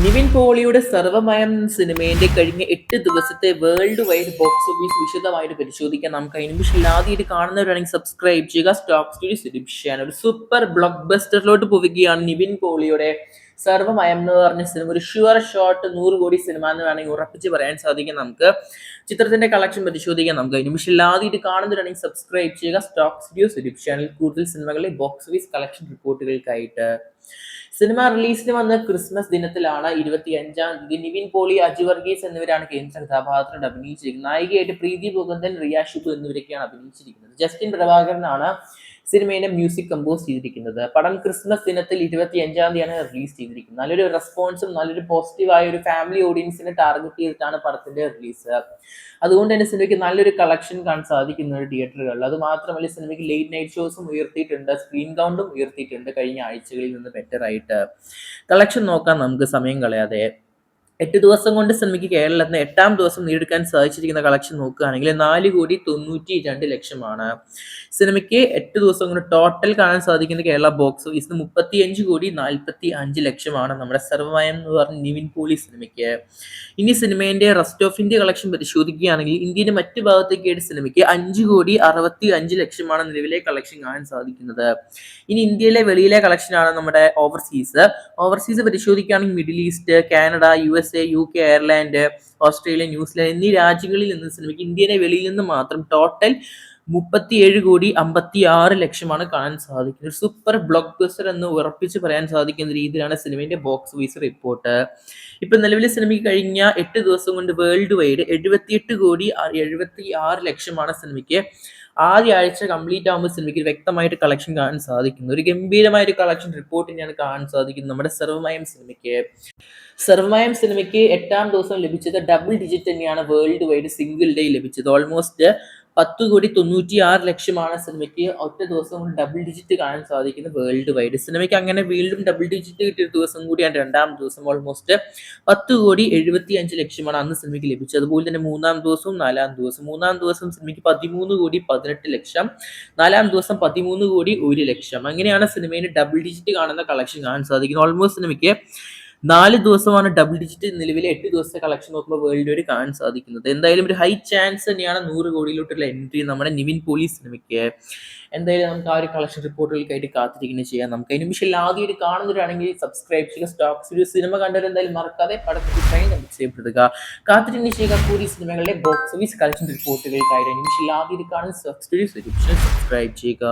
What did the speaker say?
നിവിൻ പോളിയുടെ സർവമയം സിനിമയുടെ കഴിഞ്ഞ 8 ദിവസത്തെ വേൾഡ് വൈഡ് ബോക്സ് ഓഫീസ് വിശദമായിട്ട് പരിശോധിക്കാൻ നമുക്ക് അതിന് നിമിഷം ആദ്യമായിട്ട് കാണുന്നവരാണെങ്കിൽ സബ്സ്ക്രൈബ് ചെയ്യുക. സ്റ്റോക്ക് സ്റ്റുഡിയോസ് യൂട്യൂബ് ഒരു സൂപ്പർ ബ്ലോക്ക് ബസ്റ്ററിലോട്ട് പോവുകയാണ് നിവിൻ പോളിയുടെ സർവമയം എന്ന് പറഞ്ഞ സിനിമ. ഒരു ഷുവർ ഷോട്ട് 100 കോടി സിനിമ എന്ന് വേണമെങ്കിൽ ഉറപ്പിച്ച് പറയാൻ സാധിക്കും. നമുക്ക് ചിത്രത്തിന്റെ കളക്ഷൻ പരിശോധിക്കാൻ നമുക്ക് അതിന് നിമിഷം ആദ്യമായിട്ട് കാണുന്നവരാണെങ്കിൽ സബ്സ്ക്രൈബ് ചെയ്യുക. സ്റ്റോക്ക് സ്റ്റുഡിയോസ് യൂട്യൂബ് കൂടുതൽ സിനിമകളിലെ ബോക്സ് ഓഫീസ് കളക്ഷൻ റിപ്പോർട്ടുകൾക്കായിട്ട്. സിനിമ റിലീസിന് വന്ന ക്രിസ്മസ് ദിനത്തിലാണ് 25-ാം തീയതി. നിവിൻ പോളി, അജു വർഗീസ് എന്നിവരാണ് കേന്ദ്ര കഥാപാത്രത്തിൽ അഭിനയിച്ചിരിക്കുന്നത്. നായികയായിട്ട് പ്രീതി മുകുന്ദൻ, റിയ ഷിബു എന്നിവരൊക്കെയാണ് അഭിനയിച്ചിരിക്കുന്നത്. ജസ്റ്റിൻ പ്രഭാകരനാണ് സിനിമയുടെ മ്യൂസിക് കമ്പോസ് ചെയ്തിരിക്കുന്നത്. പടം ക്രിസ്മസ് ദിനത്തിൽ 25-ാം തീയതിയാണ് റിലീസ് ചെയ്തിരിക്കുന്നത്. നല്ലൊരു റെസ്പോൺസും നല്ലൊരു പോസിറ്റീവായ ഒരു ഫാമിലി ഓഡിയൻസിനെ ടാർഗറ്റ് ചെയ്തിട്ടാണ് പടത്തിന്റെ റിലീസ്. അതുകൊണ്ട് തന്നെ സിനിമയ്ക്ക് നല്ലൊരു കളക്ഷൻ കാണാൻ സാധിക്കുന്ന തിയേറ്ററുകളിൽ. അത് മാത്രമല്ല സിനിമയ്ക്ക് ലേറ്റ് നൈറ്റ് ഷോസും ഉയർത്തിയിട്ടുണ്ട്, സ്ക്രീൻ കൗണ്ടും ഉയർത്തിയിട്ടുണ്ട് കഴിഞ്ഞ ആഴ്ചകളിൽ നിന്ന് ബെറ്റർ ആയിട്ട്. കളക്ഷൻ നോക്കാൻ നമുക്ക് സമയം കളയാതെ 8 ദിവസം കൊണ്ട് സിനിമയ്ക്ക് കേരളത്തിന് 8-ാം ദിവസം നേടിയെടുക്കാൻ സാധിച്ചിരിക്കുന്ന കളക്ഷൻ നോക്കുകയാണെങ്കിൽ 4,92,00,000 സിനിമയ്ക്ക് 8 ദിവസം കൊണ്ട് ടോട്ടൽ കാണാൻ സാധിക്കുന്ന കേരള ബോക്സ് ഓഫീസിന് 35,45,00,000 നമ്മുടെ സർവമയം എന്ന് പറഞ്ഞ നിവിൻ പോളി സിനിമയ്ക്ക്. ഇനി സിനിമേന്റെ റെസ്റ്റ് ഓഫ് ഇന്ത്യ കളക്ഷൻ പരിശോധിക്കുകയാണെങ്കിൽ ഇന്ത്യയുടെ മറ്റു ഭാഗത്തേക്കായിട്ട് സിനിമയ്ക്ക് 5,65,00,000 നിലവിലെ കളക്ഷൻ കാണാൻ സാധിക്കുന്നത്. ഇനി ഇന്ത്യയിലെ വെളിയിലെ കളക്ഷനാണ് നമ്മുടെ ഓവർസീസ് പരിശോധിക്കുകയാണെങ്കിൽ middle east, Canada, USA, UK, Ireland, Australia, New Zealand എന്നീ രാജ്യങ്ങളിൽ നിന്ന് സിനിമയ്ക്ക് ഇന്ത്യയുടെ വെളിയിൽ നിന്ന് മാത്രം ടോട്ടൽ 37,56,00,000 കാണാൻ സാധിക്കുന്നത്. സൂപ്പർ ബ്ലോക്ക് ബസ്റ്റർ എന്ന് ഉറപ്പിച്ച് പറയാൻ സാധിക്കുന്ന രീതിയിലാണ് സിനിമയുടെ ബോക്സ് ഓഫീസ് റിപ്പോർട്ട്. ഇപ്പൊ നിലവിലെ സിനിമയ്ക്ക് കഴിഞ്ഞ 8 ദിവസം കൊണ്ട് വേൾഡ് വൈഡ് 78,76,00,000 സിനിമയ്ക്ക് ആദ്യ ആഴ്ച കംപ്ലീറ്റ് ആകുമ്പോൾ സിനിമയ്ക്ക് വ്യക്തമായിട്ട് കളക്ഷൻ കാണാൻ സാധിക്കുന്നു. ഒരു ഗംഭീരമായ ഒരു കളക്ഷൻ റിപ്പോർട്ട് തന്നെയാണ് കാണാൻ സാധിക്കുന്നത് നമ്മുടെ സർവമയം സിനിമയ്ക്ക് 8-ാം ദിവസം ലഭിച്ചത് ഡബിൾ ഡിജിറ്റ് തന്നെയാണ് വേൾഡ് വൈഡ് സിംഗിൾ ഡേ ലഭിച്ചത്. ഓൾമോസ്റ്റ് 10,96,00,000 സിനിമയ്ക്ക് ഒറ്റ ദിവസം കൊണ്ട് ഡബിൾ ഡിജിറ്റ് കാണാൻ സാധിക്കുന്നത് വേൾഡ് വൈഡ്. സിനിമയ്ക്ക് അങ്ങനെ വീണ്ടും ഡബിൾ ഡിജിറ്റ് കിട്ടിയ ദിവസം കൂടിയാണ് 2-ാം ദിവസം. ഓൾമോസ്റ്റ് 10,75,00,000 അന്ന് സിനിമയ്ക്ക് ലഭിച്ചത്. അതുപോലെ തന്നെ 3-ാം ദിവസവും 4-ാം ദിവസം. 3-ാം ദിവസം സിനിമയ്ക്ക് 13,18,00,000, 4-ാം ദിവസം 13,01,00,000. അങ്ങനെയാണ് സിനിമയിൽ ഡബിൾ ഡിജിറ്റ് കാണുന്ന കളക്ഷൻ കാണാൻ സാധിക്കുന്നത്. ഓൾമോസ്റ്റ് സിനിമയ്ക്ക് 4 ദിവസമാണ് ഡബിൾ ഡിജിറ്റ് നിലവിലെ 8 ദിവസത്തെ കളക്ഷൻ നോക്കുമ്പോൾ വേൾഡ് വൈഡ് കാണാൻ സാധിക്കുന്നത്. എന്തായാലും ഒരു ഹൈ ചാൻസ് തന്നെയാണ് 100 കോടിയിലോട്ടുള്ള എൻട്രി നമ്മുടെ നിവിൻ പോളി സിനിമയ്ക്ക്. എന്തായാലും നമുക്ക് ആ ഒരു കളക്ഷൻ റിപ്പോർട്ടുകൾക്കായിട്ട് കാത്തിരിക്കുന്നത് ചെയ്യാം. നമുക്ക് അതിന് നിമിഷം ആദ്യമായിട്ട് കാണുന്നവരാണെങ്കിൽ സബ്സ്ക്രൈബ് ചെയ്യുക. സ്റ്റോക്സ് ഒരു സിനിമ കണ്ടവർ എന്തായാലും മറക്കാതെ പടത്തിൽ ചെയ്യപ്പെടുക. കാത്തിരിക്കുന്നത് ചെയ്യുക കൂടി സിനിമകളുടെ ബോക്സ് ഓഫീസ് കളക്ഷൻ റിപ്പോർട്ടുകൾക്കായിട്ട്. നിമിഷം ആദ്യമായിട്ട് കാണുന്ന സബ്സ്ക്രൈബ് ചെയ്യുക.